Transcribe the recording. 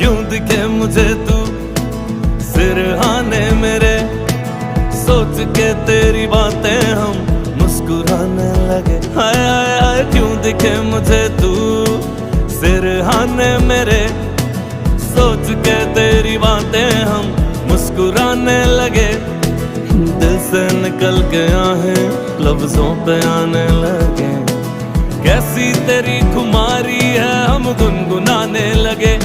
क्यों दिखे मुझे तू सिरहाने मेरे, सोच के तेरी बातें हम मुस्कुराने लगे। हाय हाय हाय क्यों दिखे मुझे तू सिरहाने मेरे, सोच के तेरी बातें हम मुस्कुराने लगे। दिल से निकल के आहें लफ्जों पे आने लगे, कैसी तेरी खुमारी है हम गुनगुनाने लगे।